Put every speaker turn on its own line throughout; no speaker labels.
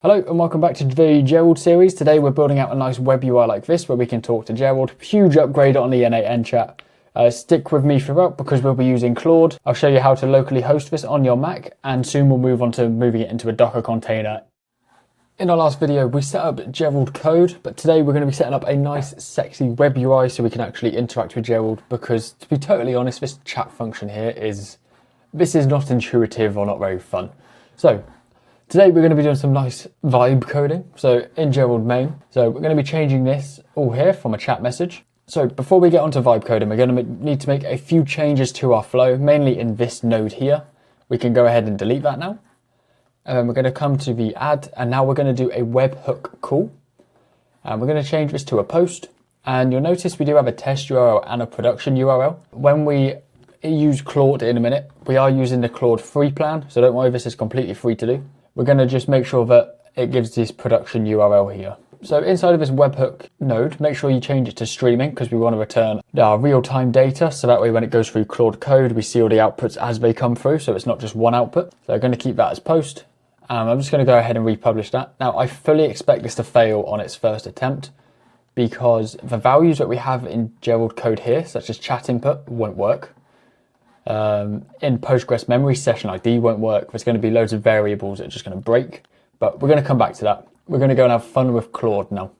Hello and welcome back to the Gerald series. Today we're building out a nice web UI like this where we can talk to Gerald. Huge upgrade on the N8N chat. Stick with me throughout because we'll be using Claude. I'll show you how to locally host this on your Mac, and soon we'll move on to moving it into a Docker container. In our last video we set up Gerald code, but today we're going to be setting up a nice sexy web UI so we can actually interact with Gerald, because to be totally honest, this chat function here is not intuitive or not very fun. So today we're going to be doing some nice vibe coding, so in Gerald main. So we're going to be changing this all here from a chat message. So before we get onto vibe coding, we're going to need to make a few changes to our flow, mainly in this node here. We can go ahead and delete that now. And then we're going to come to the add, and now we're going to do a webhook call. And we're going to change this to a post. And you'll notice we do have a test URL and a production URL. When we use Claude in a minute, we are using the Claude free plan, so don't worry, this is completely free to do. We're going to just make sure that it gives this production URL here. So inside of this webhook node, make sure you change it to streaming, because we want to return our real-time data. So that way when it goes through Claude code, we see all the outputs as they come through. So it's not just one output. So I'm going to keep that as post. I'm just going to go ahead and republish that. Now I fully expect this to fail on its first attempt, because the values that we have in Gerald code here, such as chat input, won't work. In Postgres memory, session ID won't work. There's going to be loads of variables that are just going to break, but we're going to come back to that. We're going to go and have fun with Claude now.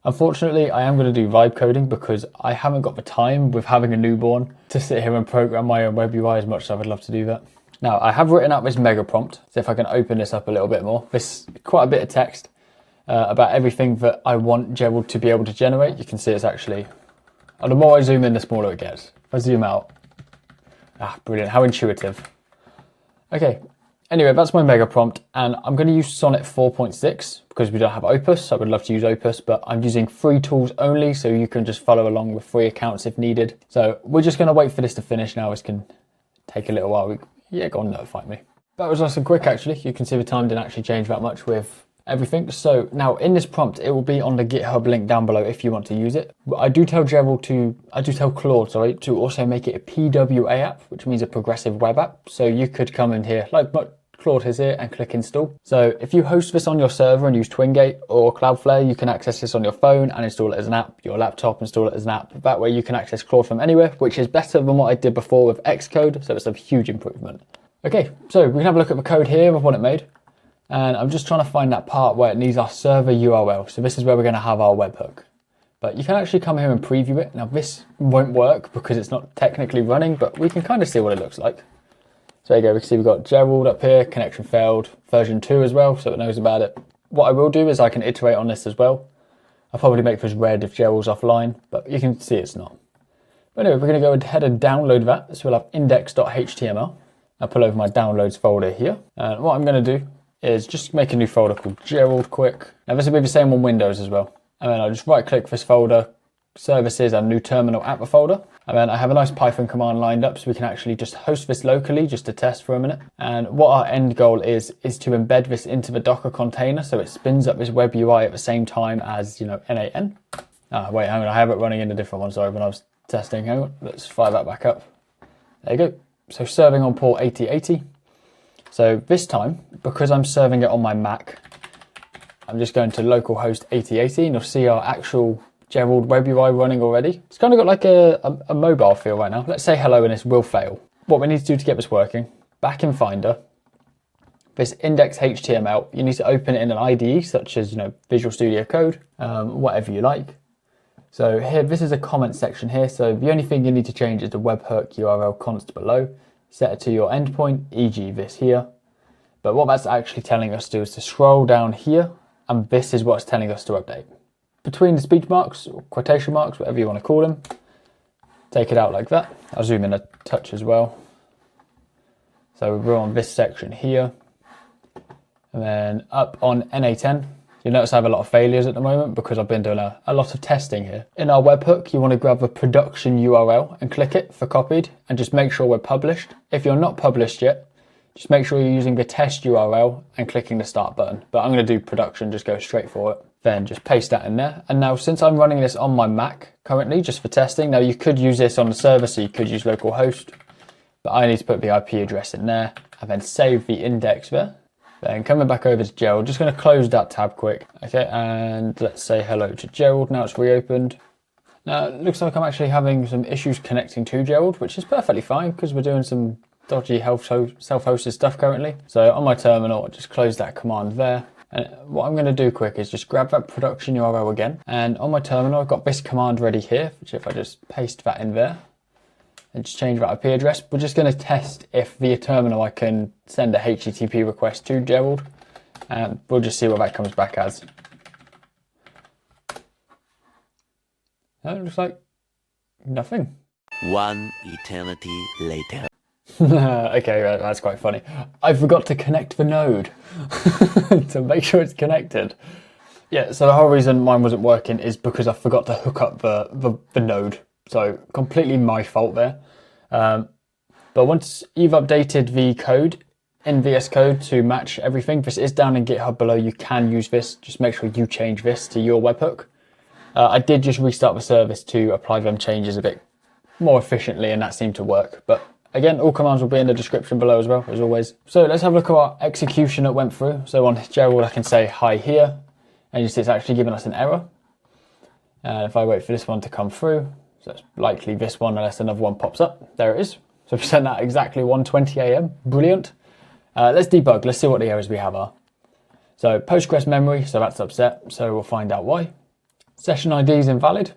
Unfortunately, I am going to do vibe coding because I haven't got the time with having a newborn to sit here and program my own web UI as much as I would love to do that. Now, I have written out this mega prompt, so if I can open this up a little bit more, this quite a bit of text about everything that I want Gerald to be able to generate. You can see it's actually, and the more I zoom in, the smaller it gets. If I zoom out, brilliant, how intuitive. Okay, anyway, that's my mega prompt, and I'm going to use Sonnet 4.6 because we don't have Opus. I would love to use Opus, but I'm using free tools only, so you can just follow along with free accounts if needed. So we're just going to wait for this to finish now. This can take a little while. Go on, notify me. That was nice and quick, actually. You can see the time didn't actually change that much with everything. So now in this prompt, it will be on the GitHub link down below if you want to use it. I do tell Claude, to also make it a PWA app, which means a progressive web app. So you could come in here, like Claude is here, and click install. So if you host this on your server and use Twingate or Cloudflare, you can access this on your phone and install it as an app, your laptop, install it as an app. That way you can access Claude from anywhere, which is better than what I did before with Xcode. So it's a huge improvement. Okay, so we can have a look at the code here of what it made. And I'm just trying to find that part where it needs our server URL. So this is where we're going to have our webhook. But you can actually come here and preview it. Now this won't work because it's not technically running, but we can kind of see what it looks like. So there you go, we can see we've got Gerald up here, connection failed, version 2 as well, so it knows about it. What I will do is I can iterate on this as well. I'll probably make this red if Gerald's offline, but you can see it's not. But anyway, we're going to go ahead and download that. So we'll have index.html. I'll pull over my downloads folder here. And what I'm going to do is just make a new folder called Gerald quick. Now this will be the same on Windows as well. And then I'll just right click this folder, services, and new terminal at the folder. And then I have a nice Python command lined up so we can actually just host this locally just to test for a minute. And what our end goal is to embed this into the Docker container so it spins up this web UI at the same time as, N8N. Wait, hang on, I have it running in a different one, sorry, when I was testing. Hang on, let's fire that back up. There you go. So serving on port 8080. So this time, because I'm serving it on my Mac, I'm just going to localhost 8080 and you'll see our actual Gerald web UI running already. It's kind of got like a mobile feel right now. Let's say hello and this will fail. What we need to do to get this working, back in Finder, this index.html, you need to open it in an IDE such as Visual Studio Code, whatever you like. So here, this is a comment section here. So the only thing you need to change is the webhook URL const below. Set it to your endpoint, e.g. this here. But what that's actually telling us to do is to scroll down here, and this is what's telling us to update. Between the speech marks, or quotation marks, whatever you want to call them, take it out like that. I'll zoom in a touch as well. So we're on this section here. And then up on N8N, you'll notice I have a lot of failures at the moment because I've been doing a lot of testing here. In our webhook, you want to grab the production URL and click it for copied and just make sure we're published. If you're not published yet, just make sure you're using the test URL and clicking the start button. But I'm going to do production, just go straight for it. Then just paste that in there. And now since I'm running this on my Mac currently, just for testing, now you could use this on the server, so you could use localhost, but I need to put the IP address in there and then save the index there. Then coming back over to Gerald, just going to close that tab quick. Okay, and let's say hello to Gerald. Now it's reopened. Now it looks like I'm actually having some issues connecting to Gerald, which is perfectly fine because we're doing some dodgy self-hosted stuff currently. So on my terminal, I'll just close that command there. And what I'm going to do quick is just grab that production URL again. And on my terminal, I've got this command ready here, which if I just paste that in there and just change that IP address, we're just going to test if via terminal I can send a HTTP request to Gerald. And we'll just see what that comes back as. That looks like nothing.
One eternity later.
Okay, that's quite funny. I forgot to connect the node to make sure it's connected. Yeah, so the whole reason mine wasn't working is because I forgot to hook up the node. So completely my fault there. But once you've updated the code in VS Code to match everything, this is down in GitHub below. You can use this. Just make sure you change this to your webhook. I did just restart the service to apply them changes a bit more efficiently, and that seemed to work. But again, all commands will be in the description below as well, as always. So let's have a look at our execution that went through. So on Gerald, I can say hi here, and you see it's actually giving us an error. And if I wait for this one to come through, so it's likely this one unless another one pops up. There it is. So we sent that exactly 1:20 AM. Brilliant. Let's debug. Let's see what the errors we have are. So Postgres memory, so that's upset. So we'll find out why. Session ID is invalid.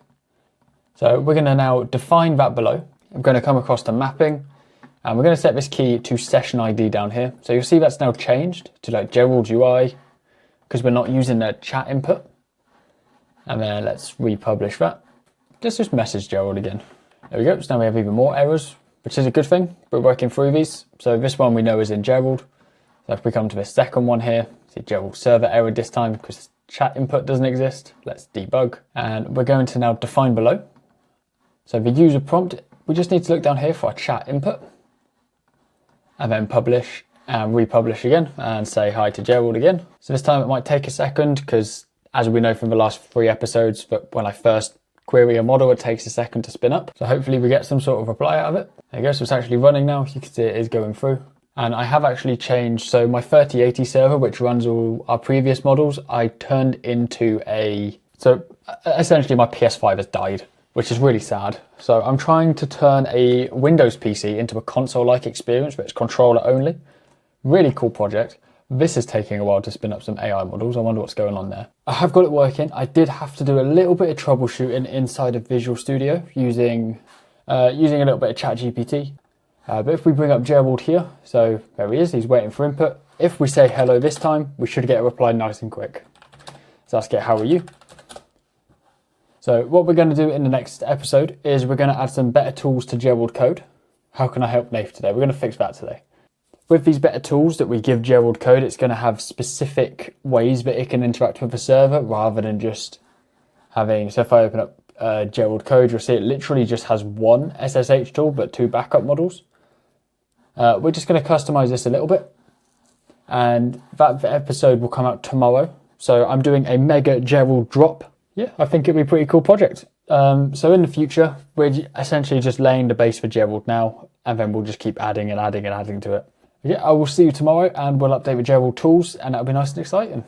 So we're going to now define that below. I'm going to come across to mapping, and we're going to set this key to session ID down here. So you'll see that's now changed to like Gerald UI because we're not using the chat input. And then let's republish that. Let's just message Gerald again. There we go. So now we have even more errors, which is a good thing. We're working through these. So this one we know is in Gerald. So if we come to this second one here, see Gerald server error this time because chat input doesn't exist. Let's debug. And we're going to now define below. So the user prompt, we just need to look down here for our chat input. And then publish and republish again and say hi to Gerald again. So this time it might take a second because as we know from the last 3 episodes, that when I first query a model, it takes a second to spin up. So hopefully we get some sort of reply out of it. There you go, so it's actually running now. You can see it is going through. And I have actually changed, so my 3080 server, which runs all our previous models, I turned into so essentially my PS5 has died, which is really sad. So I'm trying to turn a Windows PC into a console-like experience, but it's controller only. Really cool project. This is taking a while to spin up some AI models. I wonder what's going on there. I have got it working. I did have to do a little bit of troubleshooting inside of Visual Studio using a little bit of ChatGPT. But if we bring up Gerald here, so there he is, he's waiting for input. If we say hello this time, we should get a reply nice and quick. So let's get how are you? So what we're going to do in the next episode is we're going to add some better tools to Gerald code. How can I help Nath today? We're going to fix that today. With these better tools that we give Gerald code, it's going to have specific ways that it can interact with the server rather than just having, so if I open up Gerald code, you'll see it literally just has one SSH tool, but 2 backup models. We're just going to customize this a little bit, and that episode will come out tomorrow. So I'm doing a mega Gerald drop. Yeah, I think it'll be a pretty cool project. So in the future, we're essentially just laying the base for Gerald now, and then we'll just keep adding and adding and adding to it. Yeah, I will see you tomorrow, and we'll update with Gerald tools, and that'll be nice and exciting.